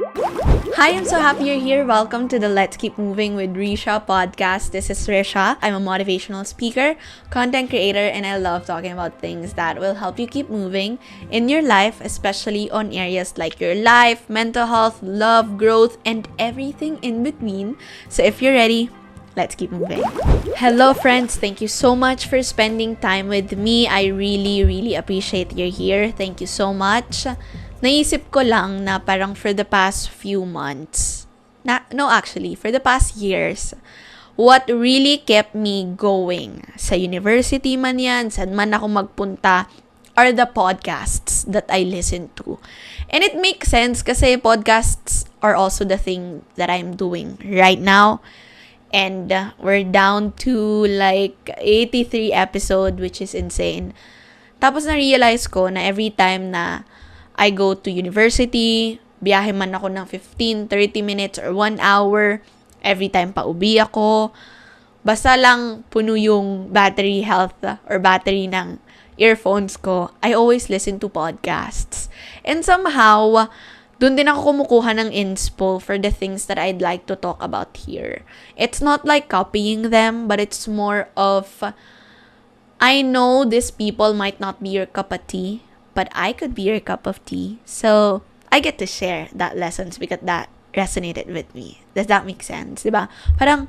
Hi, I'm so happy you're here. Welcome to the Let's Keep Moving with Risha podcast. This is Risha. I'm a motivational speaker, content creator, and I love talking about things that will help you keep moving in your life, especially on areas like your life, mental health, love, growth, and everything in between. So if you're ready, let's keep moving. Hello, friends. Thank you so much for spending time with me. I really appreciate you're here. Thank you so much. Naisip ko lang na parang for the past few months, for the past years, what really kept me going sa university man yan, saan man ako magpunta, are the podcasts that I listen to. And it makes sense kasi podcasts are also the thing that I'm doing right now. And we're down to like 83 episode, which is insane. Tapos na-realize ko na every time na I go to university, biyahe man ako ng 15, 30 minutes or 1 hour, every time pa uwi ako, basta lang puno yung battery health or battery ng earphones ko, I always listen to podcasts. And somehow, dun din ako kumukuha ng inspo for the things that I'd like to talk about here. It's not like copying them, but it's more of, I know these people might not be your cup of tea, but I could be your cup of tea. So, I get to share that lessons because that resonated with me. Does that make sense? Diba? Parang,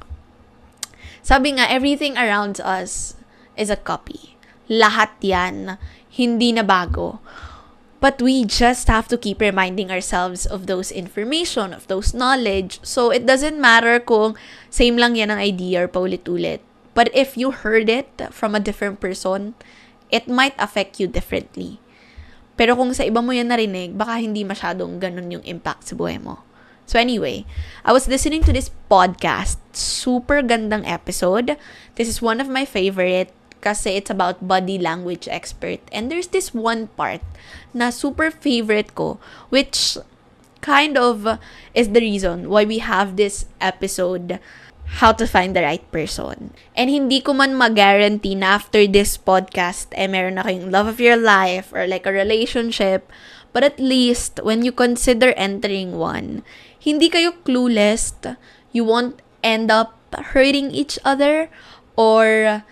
sabi nga, everything around us is a copy. Lahat yan, hindi na bago. But we just have to keep reminding ourselves of those information, of those knowledge. So, it doesn't matter kung same lang yan ang idea or paulit-ulit. But if you heard it from a different person, it might affect you differently. Pero kung sa iba mo yan narinig, baka hindi masyadong ganun yung impact sa buhay mo. So anyway, I was listening to this podcast. Super gandang episode. This is one of my favorite kasi it's about body language expert. And there's this one part na super favorite ko, which kind of is the reason why we have this episode, How to Find the Right Person. And hindi ko man mag-guarantee na after this podcast, meron na kayong love of your life or like a relationship. But at least, when you consider entering one, hindi kayo clueless. You won't end up hurting each other or,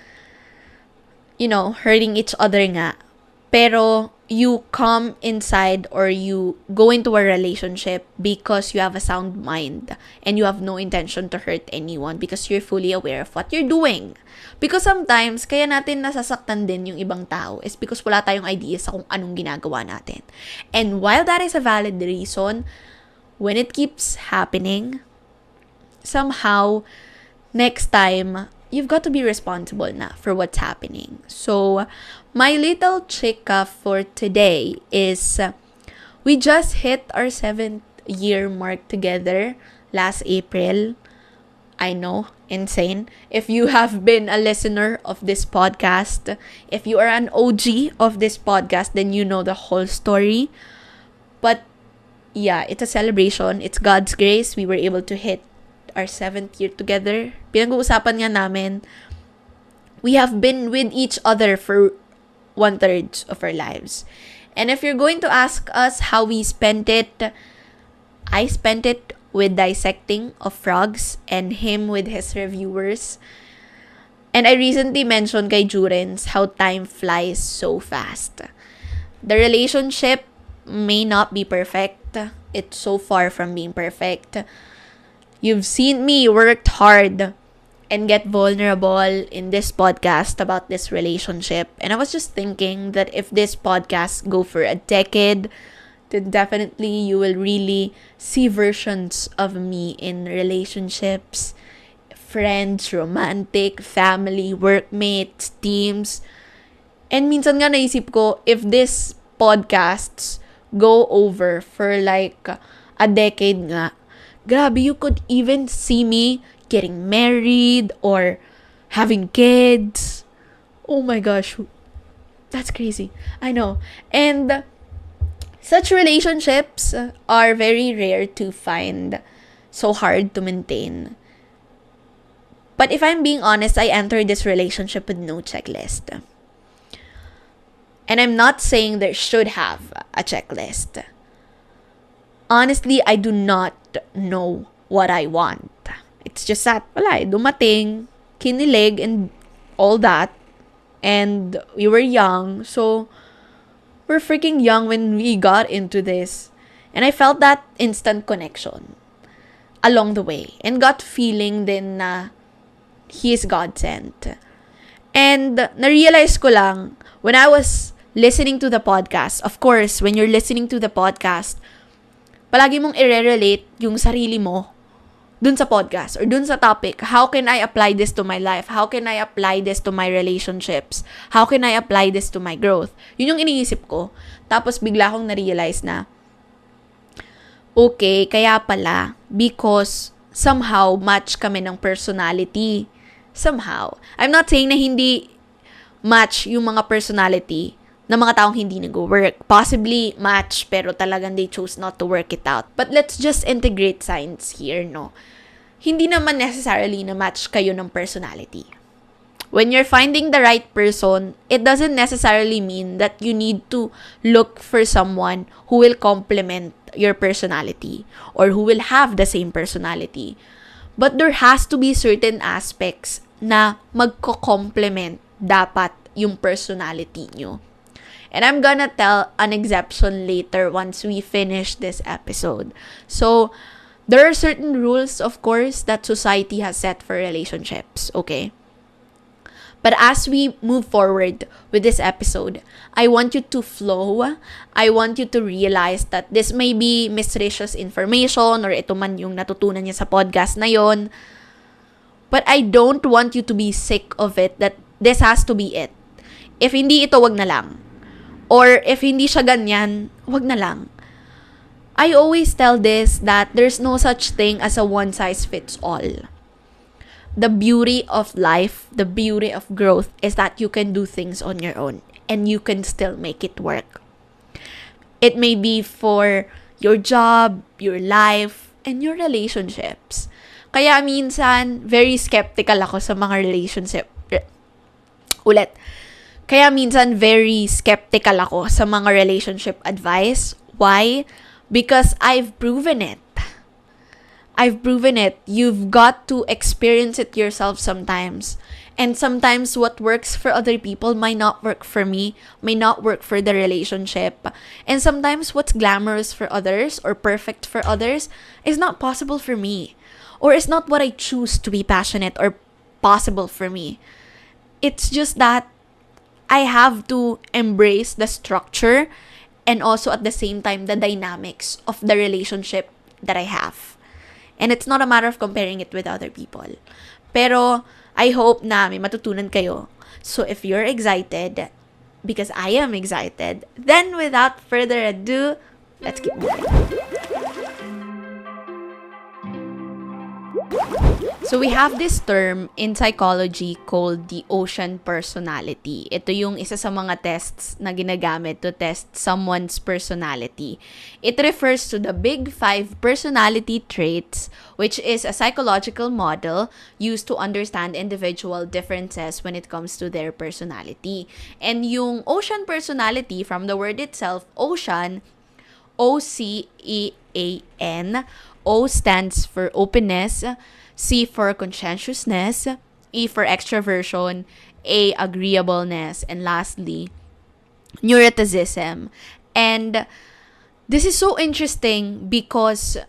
hurting each other nga. Pero, you come inside or you go into a relationship because you have a sound mind and you have no intention to hurt anyone because you're fully aware of what you're doing. Because sometimes, kaya natin nasasaktan din yung ibang tao is because wala tayong idea sa kung anong ginagawa natin. And while that is a valid reason, when it keeps happening, somehow, next time, you've got to be responsible na for what's happening. So, my little chika for today is we just hit our 7th year mark together last April. I know, insane. If you have been a listener of this podcast, if you are an OG of this podcast, then you know the whole story. But yeah, it's a celebration. It's God's grace. We were able to hit our 7th year together. Pinag-uusapan nga namin, we have been with each other for 1/3 of our lives. And if you're going to ask us how we spent it, I spent it with dissecting of frogs and him with his reviewers. And I recently mentioned kay Jurens how time flies so fast. The relationship may not be perfect. It's so far from being perfect. You've seen me worked hard and get vulnerable in this podcast about this relationship. And I was just thinking that if this podcast go for a decade, then definitely you will really see versions of me in relationships, friends, romantic, family, workmates, teams. And minsan nga naisip ko, if this podcasts go over for like a decade nga, grabe, you could even see me getting married or having kids. Oh my gosh. That's crazy. I know. And such relationships are very rare to find, so hard to maintain. But if I'm being honest, I entered this relationship with no checklist. And I'm not saying there should have a checklist. Honestly, I do not know what I want. It's just that, dumating, kinilig, and all that. And we were young, so we're freaking young when we got into this. And I felt that instant connection along the way. And got feeling din na he is God sent. And na-realize ko lang when I was listening to the podcast. Of course, when you're listening to the podcast, palagi mong i-relate yung sarili mo dun sa podcast or dun sa topic. How can I apply this to my life? How can I apply this to my relationships? How can I apply this to my growth? Yun yung iniisip ko. Tapos bigla akong na-realize na, okay, kaya pala, because somehow match kami ng personality. Somehow. I'm not saying na hindi match yung mga personality ng mga taong hindi nag-work. Possibly match, pero talagang they chose not to work it out. But let's just integrate science here, no? Hindi naman necessarily na match kayo ng personality. When you're finding the right person, it doesn't necessarily mean that you need to look for someone who will complement your personality or who will have the same personality. But there has to be certain aspects na magko-complement dapat yung personality nyo. And I'm gonna tell an exception later once we finish this episode. So, there are certain rules, of course, that society has set for relationships, okay? But as we move forward with this episode, I want you to flow. I want you to realize that this may be Miss Risha's information or ito man yung natutunan niya sa podcast na yon. But I don't want you to be sick of it that this has to be it. If hindi ito, wag na lang. Or if hindi siya ganyan, wag na lang. I always tell this that there's no such thing as a one-size-fits-all. The beauty of life, the beauty of growth is that you can do things on your own and you can still make it work. It may be for your job, your life, and your relationships. Kaya minsan, very skeptical ako sa mga relationship. Kaya minsan, very skeptical ako sa mga relationship advice. Why? Because I've proven it. You've got to experience it yourself sometimes. And sometimes what works for other people might not work for me, may not work for the relationship. And sometimes what's glamorous for others or perfect for others is not possible for me. Or is not what I choose to be passionate or possible for me. It's just that I have to embrace the structure and also at the same time the dynamics of the relationship that I have. And it's not a matter of comparing it with other people. Pero I hope na may matutunan kayo. So if you're excited, because I am excited, then without further ado, let's keep moving. So we have this term in psychology called the ocean personality. Ito yung isa sa mga tests na ginagamit to test someone's personality. It refers to the big 5 personality traits, which is a psychological model used to understand individual differences when it comes to their personality. And yung ocean personality, from the word itself, ocean, O-C-E-A-N, O stands for openness, C for conscientiousness, E for extraversion, A agreeableness, and lastly, neuroticism. And this is so interesting because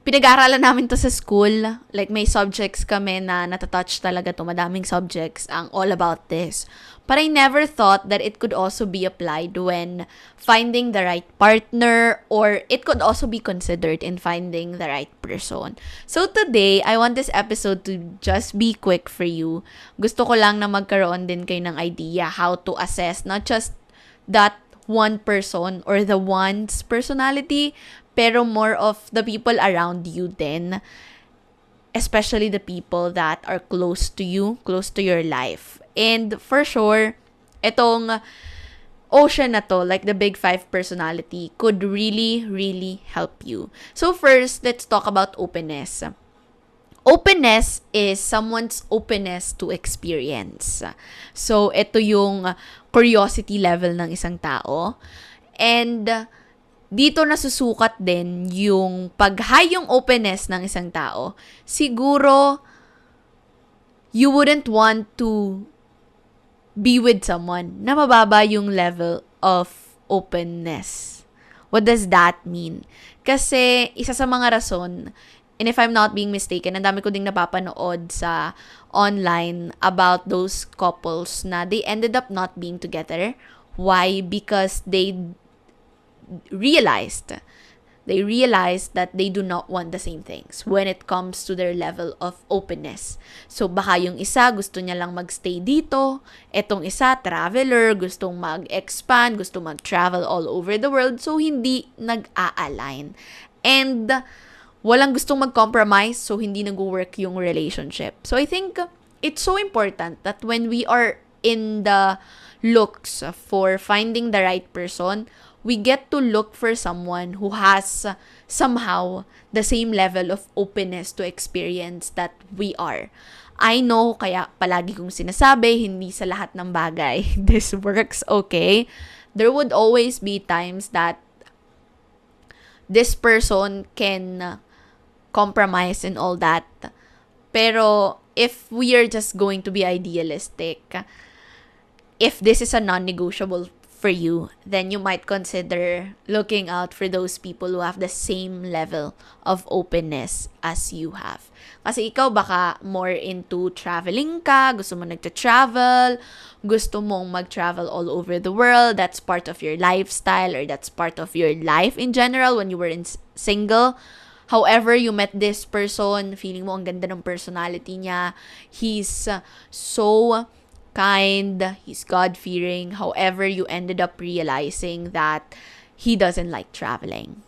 pinag-aaralan namin to sa school. Like, may subjects kami na natatouch talaga to. Madaming subjects ang all about this. But I never thought that it could also be applied when finding the right partner, or it could also be considered in finding the right person. So today, I want this episode to just be quick for you. Gusto ko lang na magkaroon din kayo ng idea how to assess not just that one person or the one's personality, pero more of the people around you din. Especially the people that are close to you, close to your life. And for sure, itong ocean na to, like the big 5 personality, could really, really help you. So first, let's talk about openness. Openness is someone's openness to experience. So ito yung curiosity level ng isang tao. And dito nasusukat din yung pag-high yung openness ng isang tao. Siguro, you wouldn't want to be with someone na mababa yung level of openness. What does that mean? Kasi isa sa mga rason, and if I'm not being mistaken, ang dami ko ding napapanood sa online about those couples na they ended up not being together. Why? Because realized they realize that they do not want the same things when it comes to their level of openness. So, baka yung isa gusto niya lang magstay dito, etong isa, traveler, gustong mag-expand, gusto mag-travel all over the world, so hindi nag-a-align. And, walang gustong mag-compromise, so hindi nag-work yung relationship. So, I think it's so important that when we are in the looks for finding the right person, we get to look for someone who has somehow the same level of openness to experience that we are. I know, kaya palagi kong sinasabi, hindi sa lahat ng bagay this works, okay? There would always be times that this person can compromise and all that. Pero if we are just going to be idealistic, if this is a non-negotiable for you, then you might consider looking out for those people who have the same level of openness as you have. Kasi ikaw baka more into traveling ka, gusto mo nagta-travel, gusto mong mag-travel all over the world, that's part of your lifestyle or that's part of your life in general when you were single. However, you met this person, feeling mo ang ganda ng personality niya, he's so kind, he's God-fearing. However, you ended up realizing that he doesn't like traveling.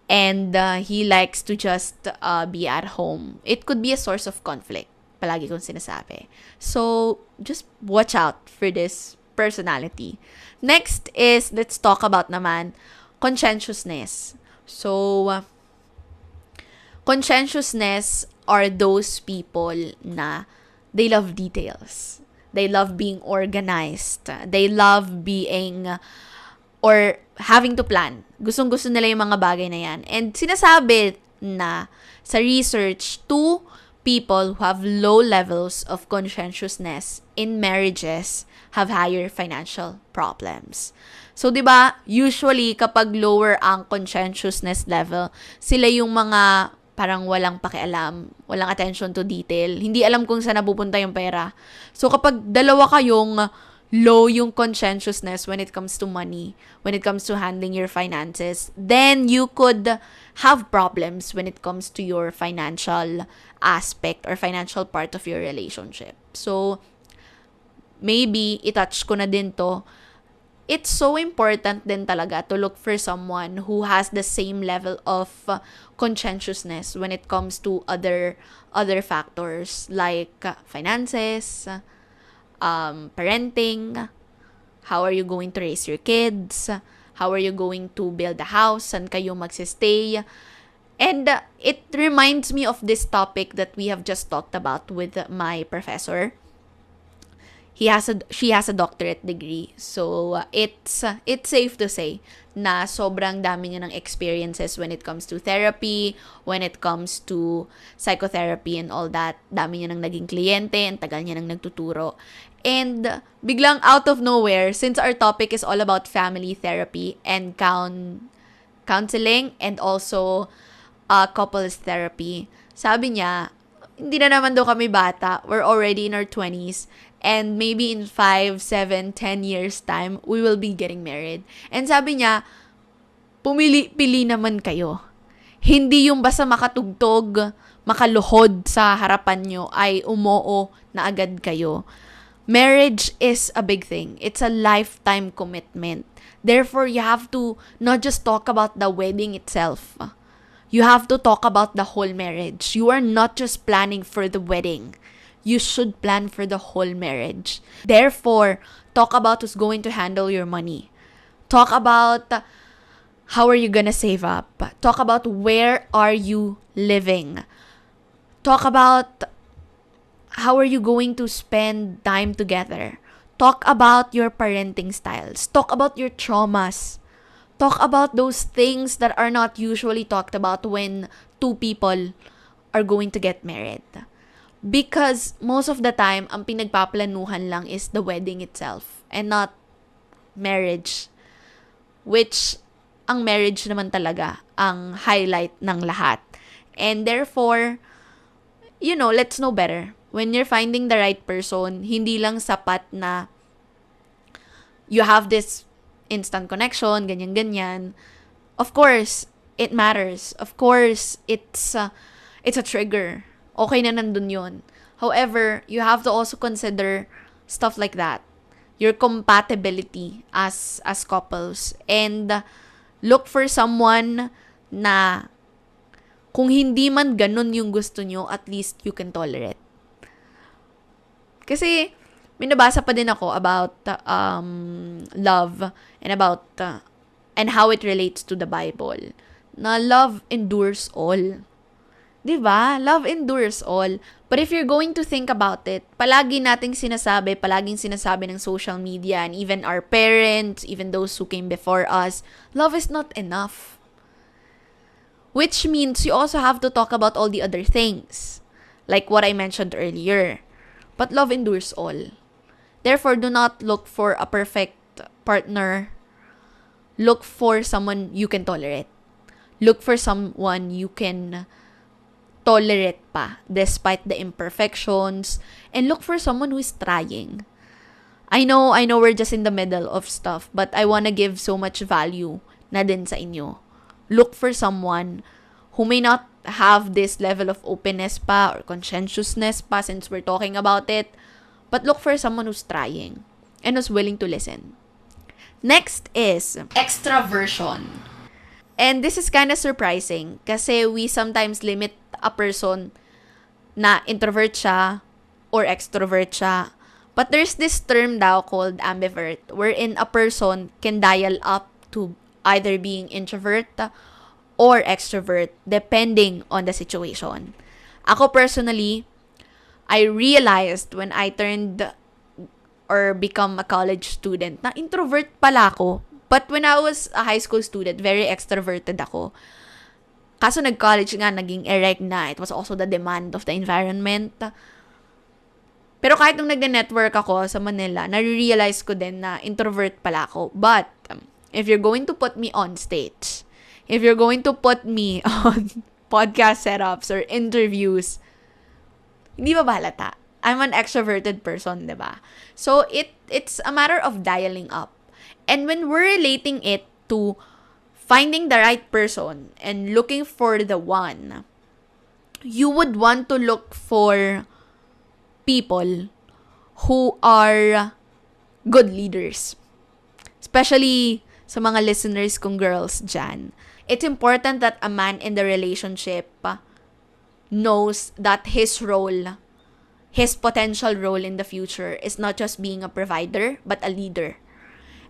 And he likes to just be at home. It could be a source of conflict. Palagi kong sinasabi. So, just watch out for this personality. Next is, let's talk about naman, conscientiousness. So, conscientiousness are those people na they love details. They love being organized. They love being or having to plan. Gustong-gusto nila yung mga bagay na yan. And sinasabi na sa research, 2 people who have low levels of conscientiousness in marriages have higher financial problems. So, di ba, usually kapag lower ang conscientiousness level, sila yung mga parang walang pakialam, walang attention to detail, hindi alam kung saan napupunta yung pera. So, kapag dalawa kayong low yung conscientiousness when it comes to money, when it comes to handling your finances, then you could have problems when it comes to your financial aspect or financial part of your relationship. So, maybe, itouch ko na din to, it's so important din talaga to look for someone who has the same level of conscientiousness when it comes to other factors like finances, parenting, how are you going to raise your kids, how are you going to build a house, saan kayo magsistay. And it reminds me of this topic that we have just talked about with my professor. She has a doctorate degree. So, it's safe to say na sobrang dami niya ng experiences when it comes to therapy, when it comes to psychotherapy and all that. Dami niya nang naging kliyente, ang tagal niya nang nagtuturo. And biglang out of nowhere, since our topic is all about family therapy and counseling and also couples therapy, sabi niya, hindi na naman daw kami bata. We're already in our 20s. And maybe in 5, 7, 10 years time, we will be getting married. And sabi niya, pili naman kayo. Hindi yung basta makatugtog, makaluhod sa harapan nyo ay umoo na agad kayo. Marriage is a big thing. It's a lifetime commitment. Therefore, you have to not just talk about the wedding itself. You have to talk about the whole marriage. You are not just planning for the wedding. You should plan for the whole marriage. Therefore, talk about who's going to handle your money. Talk about how are you gonna save up. Talk about where are you living. Talk about how are you going to spend time together. Talk about your parenting styles. Talk about your traumas. Talk about those things that are not usually talked about when two people are going to get married. Because most of the time, ang pinagpaplanuhan lang is the wedding itself and not marriage. Which, ang marriage naman talaga ang highlight ng lahat. And therefore, let's know better. When you're finding the right person, hindi lang sapat na you have this instant connection, ganyan-ganyan. Of course, it matters. Of course, it's a trigger. Okay na nandun yun. However, you have to also consider stuff like that. Your compatibility as couples. And look for someone na kung hindi man ganun yung gusto nyo, at least you can tolerate. Kasi, may nabasa pa din ako about love and about and how it relates to the Bible. Na love endures all. 'Di ba? Love endures all. But if you're going to think about it, palaging sinasabi ng social media and even our parents, even those who came before us, love is not enough. Which means you also have to talk about all the other things. Like what I mentioned earlier. But love endures all. Therefore, do not look for a perfect partner. Look for someone you can tolerate. Look for someone you can tolerate pa despite the imperfections. And look for someone who is trying. I know we're just in the middle of stuff, but I wanna give so much value na din sa inyo. Look for someone who may not have this level of openness pa or conscientiousness pa since we're talking about it. But look for someone who's trying and who's willing to listen. Next is extraversion. And this is kind of surprising kasi we sometimes limit a person na introvert siya or extrovert siya. But there's this term daw called ambivert wherein a person can dial up to either being introvert or extrovert depending on the situation. Ako personally, I realized when I turned or become a college student na introvert pala ako. But when I was a high school student, very extroverted ako. Kaso nag-college nga, naging erect na. It was also the demand of the environment. Pero kahit nung nag-network ako sa Manila, nare-realize ko din na introvert pala ako. But, if you're going to put me on stage, if you're going to put me on podcast setups or interviews, hindi ba halata? I'm an extroverted person, diba? So, it's a matter of dialing up. And when we're relating it to finding the right person and looking for the one, you would want to look for people who are good leaders. Especially sa mga listeners kong girls dyan. It's important that a man in the relationship knows that his role, his potential role in the future is not just being a provider, but a leader.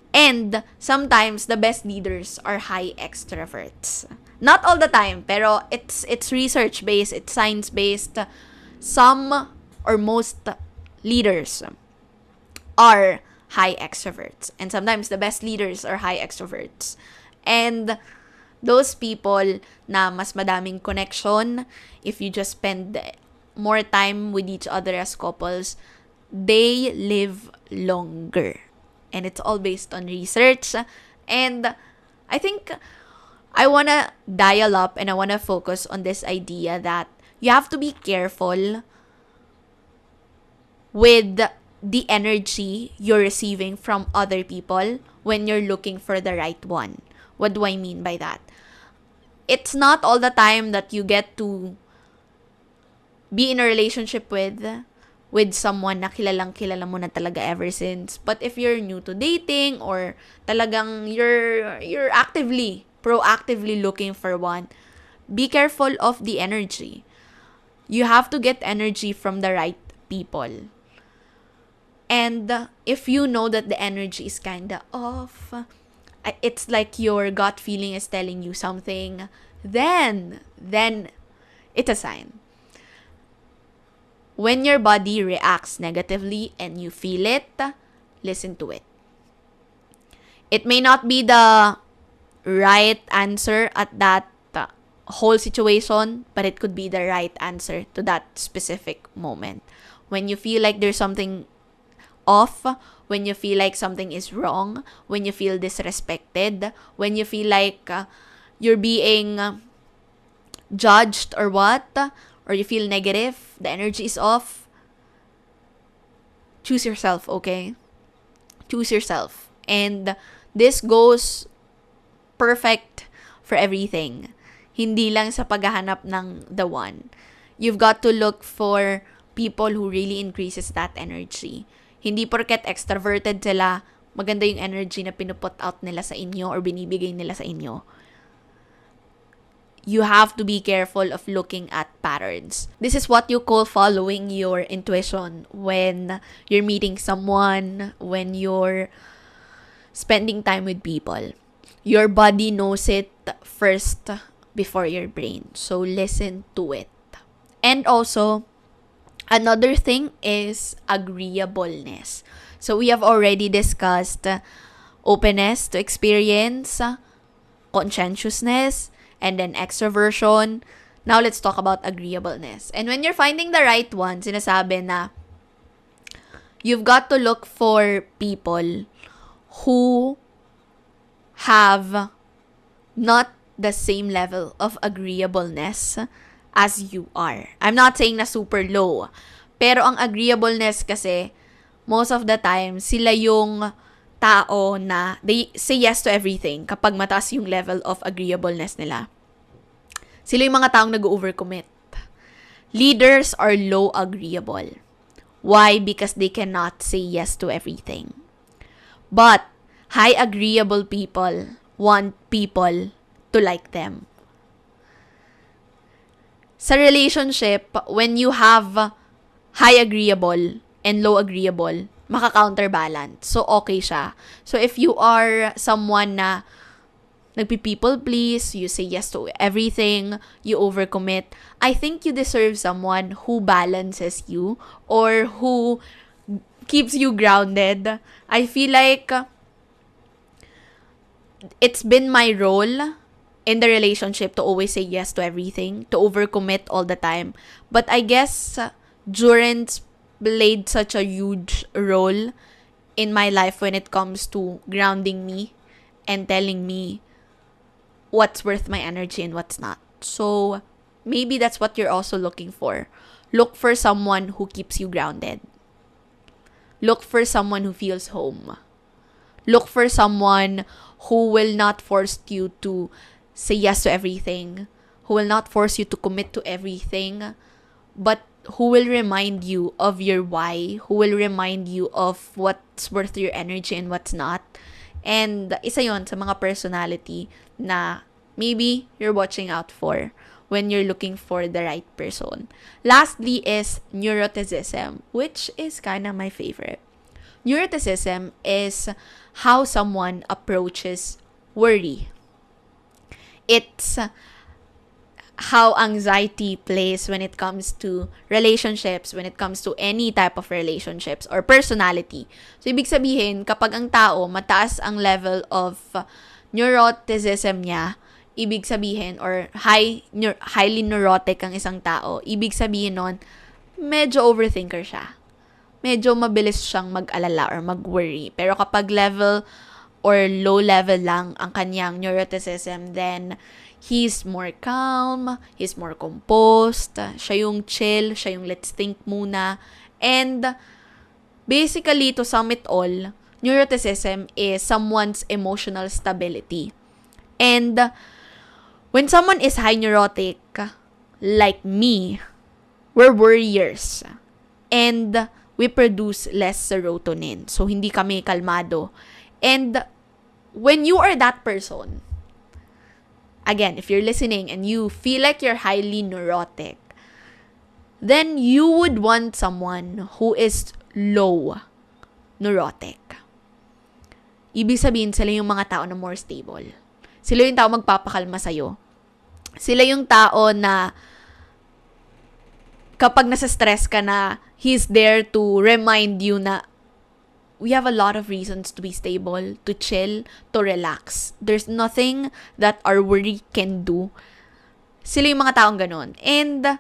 And sometimes the best leaders are high extroverts. Not all the time, pero it's research-based, it's science-based. Some or most leaders are high extroverts. And sometimes the best leaders are high extroverts. And those people na mas madaming connection, if you just spend more time with each other as couples, they live longer. And it's all based on research. And I think I want to dial up and I want to focus on this idea that you have to be careful with the energy you're receiving from other people when you're looking for the right one. What do I mean by that? It's not all the time that you get to be in a relationship with someone na kilala mo na talaga ever since. But if you're new to dating or talagang you're proactively looking for one, be careful of the energy. You have to get energy from the right people. And if you know that the energy is kinda off, it's like your gut feeling is telling you something, then it's a sign. When your body reacts negatively and you feel it, listen to it. It may not be the right answer at that whole situation, but it could be the right answer to that specific moment. When you feel like there's something off, when you feel like something is wrong, when you feel disrespected, when you feel like you're being judged or what, or you feel negative, the energy is off, choose yourself, okay? Choose yourself. And this goes perfect for everything. Hindi lang sa paghahanap ng the one. You've got to look for people who really increases that energy. Hindi porket extroverted sila, maganda yung energy na pinuput out nila sa inyo or binibigay nila sa inyo. You have to be careful of looking at patterns. This is what you call following your intuition when you're meeting someone, when you're spending time with people. Your body knows it first before your brain. So listen to it. And also, another thing is agreeableness. So we have already discussed openness to experience, conscientiousness, and then extraversion. Now let's talk about agreeableness. And when you're finding the right one, sinasabi na you've got to look for people who have not the same level of agreeableness as you are. I'm not saying na super low. Pero ang agreeableness kasi, most of the time, sila yung tao na they say yes to everything kapag mataas yung level of agreeableness nila. Sila yung mga taong nag-overcommit. Leaders are low agreeable. Why? Because they cannot say yes to everything. But high agreeable people want people to like them. Sa relationship, when you have high agreeable and low agreeable, maka-counterbalance. So, okay siya. So, if you are someone na nagpi-people please, you say yes to everything, you overcommit, I think you deserve someone who balances you or who keeps you grounded. I feel like it's been my role in the relationship to always say yes to everything, to overcommit all the time. But I guess Durance played such a huge role in my life when it comes to grounding me and telling me what's worth my energy and what's not. So, maybe that's what you're also looking for. Look for someone who keeps you grounded. Look for someone who feels home. Look for someone who will not force you to say yes to everything, who will not force you to commit to everything, but who will remind you of your why, who will remind you of what's worth your energy and what's not. And isa yon sa mga personality na maybe you're watching out for when you're looking for the right person. Lastly is neuroticism, which is kind of my favorite. Neuroticism is how someone approaches worry. It's how anxiety plays when it comes to relationships, when it comes to any type of relationships or personality. So, ibig sabihin, kapag ang tao, mataas ang level of neuroticism niya, ibig sabihin, or highly neurotic ang isang tao, ibig sabihin nun, medyo overthinker siya. Medyo mabilis siyang mag-alala or mag-worry. Pero kapag level or low level lang ang kanyang neuroticism, then he's more calm, he's more composed, siya yung chill, siya yung let's think muna. And basically, to sum it all, neuroticism is someone's emotional stability. And when someone is high neurotic, like me, we're worriers. And we produce less serotonin. So, hindi kami kalmado. And when you are that person, again, if you're listening and you feel like you're highly neurotic, then you would want someone who is low neurotic. Ibig sabihin, sila yung mga tao na more stable. Sila yung tao magpapakalma sa'yo. Sila yung tao na kapag nasa stress ka na, he's there to remind you na we have a lot of reasons to be stable, to chill, to relax. There's nothing that our worry can do. Sila yung mga taong ganun. And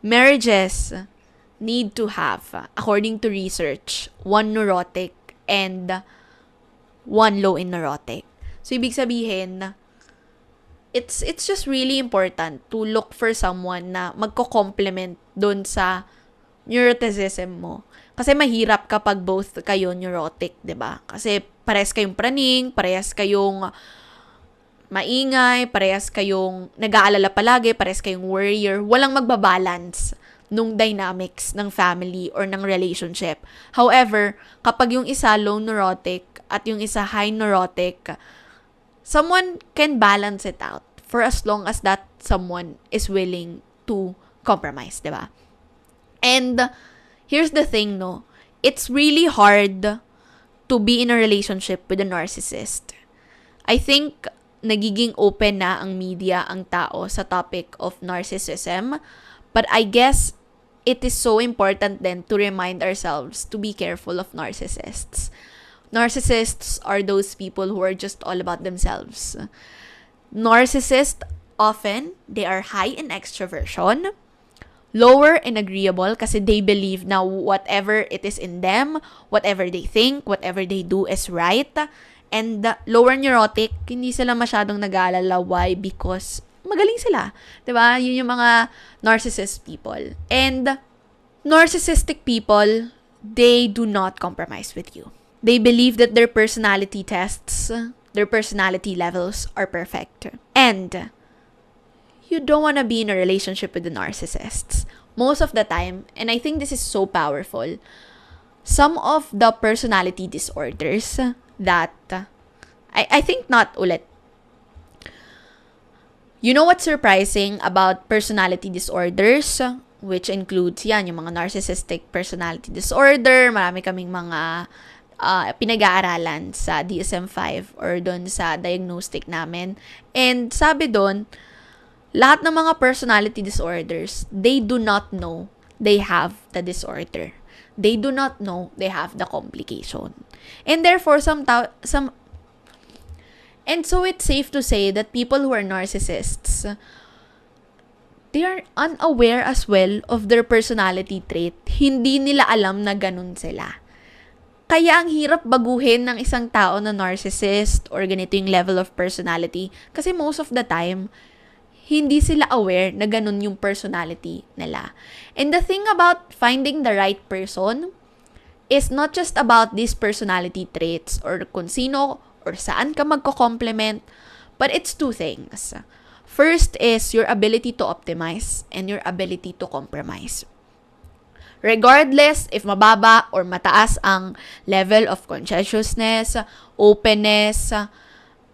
marriages need to have, according to research, one neurotic and one low in neurotic. So, ibig sabihin, it's just really important to look for someone na magko-complement dun sa neuroticism mo. Kasi mahirap kapag both kayo neurotic, 'di ba? Kasi parehas kayong praning, parehas kayong maingay, parehas kayong nag-aalala palagi, parehas kayong worrier, walang magbabalance nung dynamics ng family or ng relationship. However, kapag yung isa low neurotic at yung isa high neurotic, someone can balance it out for as long as that someone is willing to compromise, di ba? And here's the thing, no? It's really hard to be in a relationship with a narcissist. I think nagiging open na ang media, ang tao sa topic of narcissism. But I guess it is so important then to remind ourselves to be careful of narcissists. Narcissists are those people who are just all about themselves. Narcissists, often, they are high in extraversion, lower in agreeable kasi they believe na whatever it is in them, whatever they think, whatever they do is right. And lower neurotic, hindi sila masyadong nag-aalala. Why? Because magaling sila. Diba? Yun yung mga narcissist people. And narcissistic people, they do not compromise with you. They believe that their personality tests, their personality levels are perfect. And you don't want to be in a relationship with the narcissists. Most of the time, and I think this is so powerful, some of the personality disorders that, I think not ulit. You know what's surprising about personality disorders? Which includes yan, yung mga narcissistic personality disorder, marami kaming mga pinag-aaralan sa DSM-5 or doon sa diagnostic namin. And sabi doon, lahat ng mga personality disorders, they do not know they have the disorder. They do not know they have the complication. And therefore, and so it's safe to say that people who are narcissists, they are unaware as well of their personality trait. Hindi nila alam na ganun sila. Kaya ang hirap baguhin ng isang tao na narcissist or ganito yung level of personality. Kasi most of the time, hindi sila aware na ganun yung personality nila. And the thing about finding the right person is not just about these personality traits or kung sino or saan ka magko-complement, but it's two things. First is your ability to optimize and your ability to compromise. Regardless if mababa or mataas ang level of conscientiousness, openness,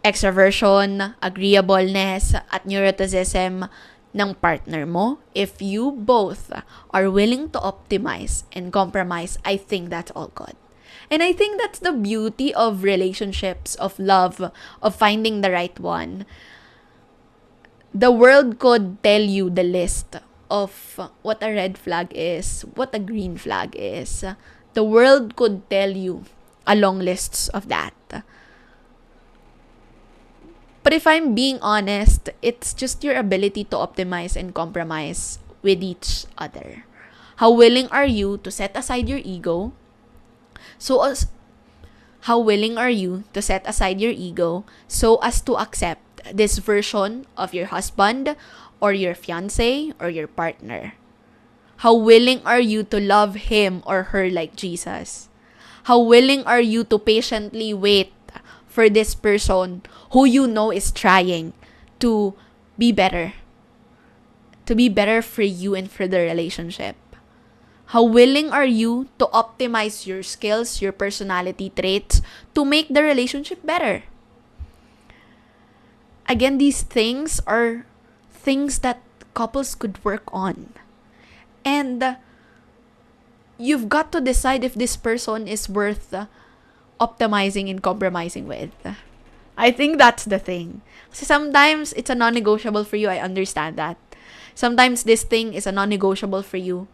extraversion, agreeableness, at neuroticism ng partner mo, if you both are willing to optimize and compromise, I think that's all good. And I think that's the beauty of relationships, of love, of finding the right one. The world could tell you the list of what a red flag is, what a green flag is. The world could tell you a long list of that. But if I'm being honest, it's just your ability to optimize and compromise with each other. How willing are you to set aside your ego? How willing are you to set aside your ego so as to accept this version of your husband or your fiancé or your partner? How willing are you to love him or her like Jesus? How willing are you to patiently wait for this person who you know is trying to be better for you and for the relationship? How willing are you to optimize your skills, your personality traits to make the relationship better? Again, these things are things that couples could work on. And you've got to decide if this person is worth optimizing and compromising with. I think that's the thing. Kasi sometimes it's a non-negotiable for you. I understand that. Sometimes this thing is a non-negotiable for you.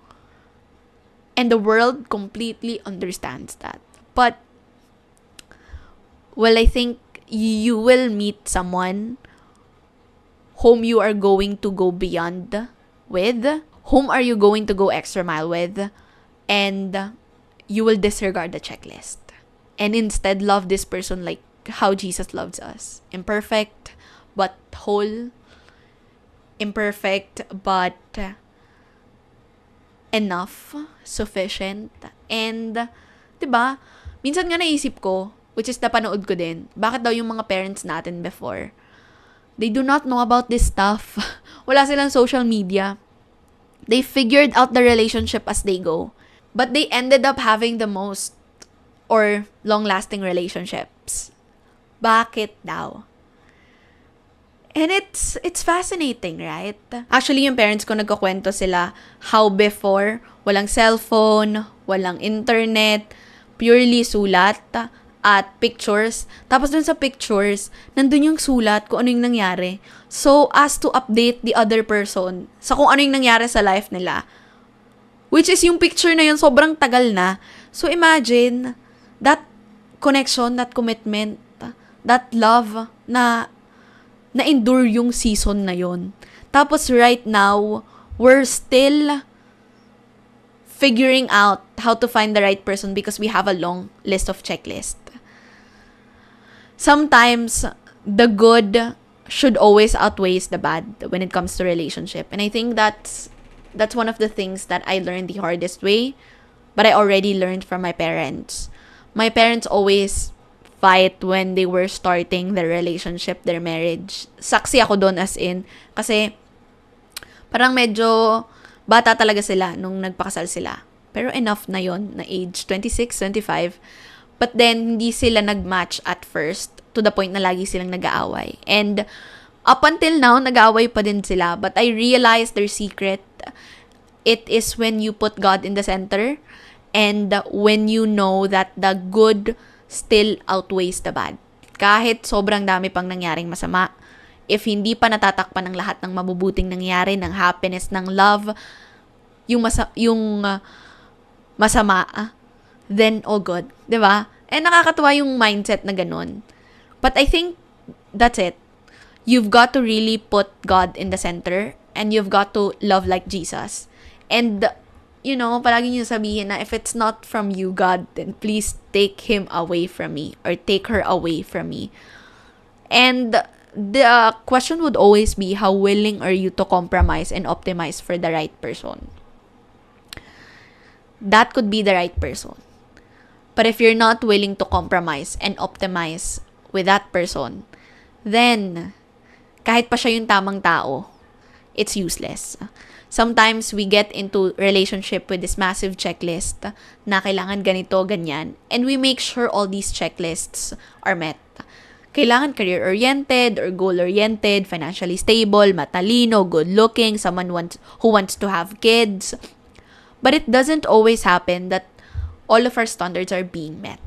And the world completely understands that. But, well, I think you will meet someone whom you are going to go beyond with, whom are you going to go extra mile with, and you will disregard the checklist. And instead, love this person like how Jesus loves us. Imperfect, but whole. Imperfect, but enough, sufficient. And, 'di ba? Minsan nga naisip ko, which is napanood ko din, bakit daw yung mga parents natin before, they do not know about this stuff. Wala silang social media. They figured out the relationship as they go. But they ended up having the most or long-lasting relationships. Bakit daw? And it's fascinating, right? Actually, yung parents ko nagkukwento sila how before, walang cellphone, walang internet, purely sulat at pictures. Tapos dun sa pictures, nandun yung sulat kung ano yung nangyari. So, as to update the other person sa kung ano yung nangyari sa life nila. Which is yung picture na yun, sobrang tagal na. So, imagine that connection, that commitment, that love na-endure yung season na yon. Tapos right now, we're still figuring out how to find the right person because we have a long list of checklist. Sometimes, the good should always outweighs the bad when it comes to relationship. And I think that's one of the things that I learned the hardest way, but I already learned from my parents. My parents always fight when they were starting their relationship, their marriage. Saksi ako doon as in. Kasi, parang medyo bata talaga sila nung nagpakasal sila. Pero enough na yon na age 26, 25. But then, hindi sila nag-match at first to the point na lagi silang nag-aaway. And up until now, nag-aaway pa din sila. But I realized their secret. It is when you put God in the center and when you know that the good still outweighs the bad. Kahit sobrang dami pang nangyaring masama, if hindi pa natatakpan ng lahat ng mabubuting nangyari, ng happiness, ng love, yung masama, then all good. 'Di ba? And nakakatuwa yung mindset na ganun. But I think that's it. You've got to really put God in the center and you've got to love like Jesus. And palagi niyo sabihin na if it's not from you, God, then please take him away from me or take her away from me. And the question would always be, how willing are you to compromise and optimize for the right person? That could be the right person. But if you're not willing to compromise and optimize with that person, then kahit pa siya yung tamang tao, it's useless. Sometimes we get into relationship with this massive checklist na kailangan ganito, ganyan. And we make sure all these checklists are met. Kailangan career-oriented or goal-oriented, financially stable, matalino, good-looking, someone who wants to have kids. But it doesn't always happen that all of our standards are being met.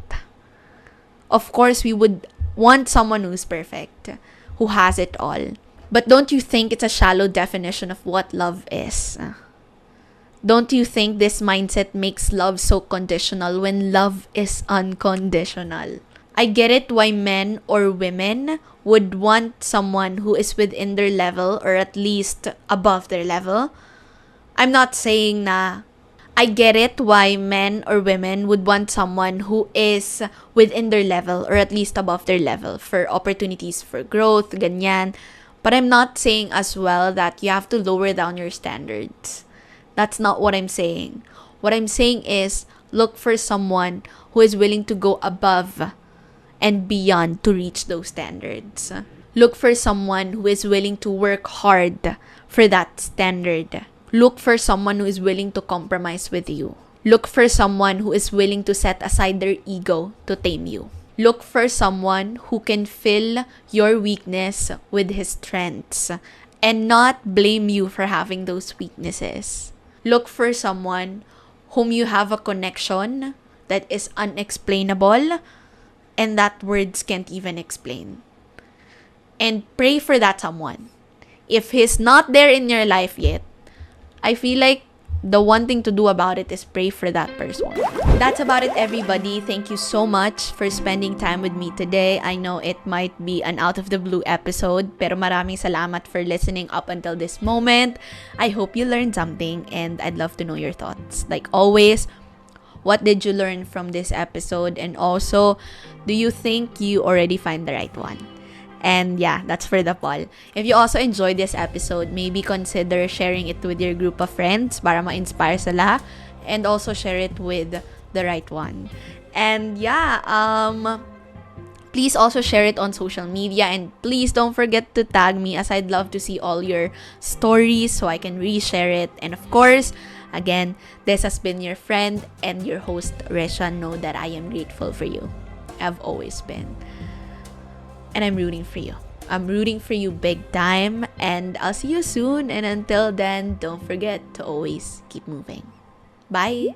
Of course, we would want someone who's perfect, who has it all. But don't you think it's a shallow definition of what love is? Don't you think this mindset makes love so conditional when love is unconditional? I get it why men or women would want someone who is within their level or at least above their level. I'm not saying na I get it why men or women would want someone who is within their level or at least above their level for opportunities for growth, ganyan. But I'm not saying as well that you have to lower down your standards. That's not what I'm saying. What I'm saying is look for someone who is willing to go above and beyond to reach those standards. Look for someone who is willing to work hard for that standard. Look for someone who is willing to compromise with you. Look for someone who is willing to set aside their ego to tame you. Look for someone who can fill your weakness with his strengths and not blame you for having those weaknesses. Look for someone whom you have a connection that is unexplainable and that words can't even explain. And pray for that someone. If he's not there in your life yet, I feel like the one thing to do about it is pray for that person. That's about it, everybody. Thank you so much for spending time with me today. I know it might be an out of the blue episode, pero maraming salamat for listening up until this moment. I hope you learned something, and I'd love to know your thoughts. Like always, what did you learn from this episode? And also, do you think you already find the right one? And yeah, that's for the poll. If you also enjoyed this episode, maybe consider sharing it with your group of friends para ma-inspire sila, and also share it with the right one. And yeah, please also share it on social media, and please don't forget to tag me, as I'd love to see all your stories so I can reshare it. And of course, again, this has been your friend and your host, Resha. Know that I am grateful for you. I've always been. And I'm rooting for you. I'm rooting for you big time. And I'll see you soon. And until then, don't forget to always keep moving. Bye!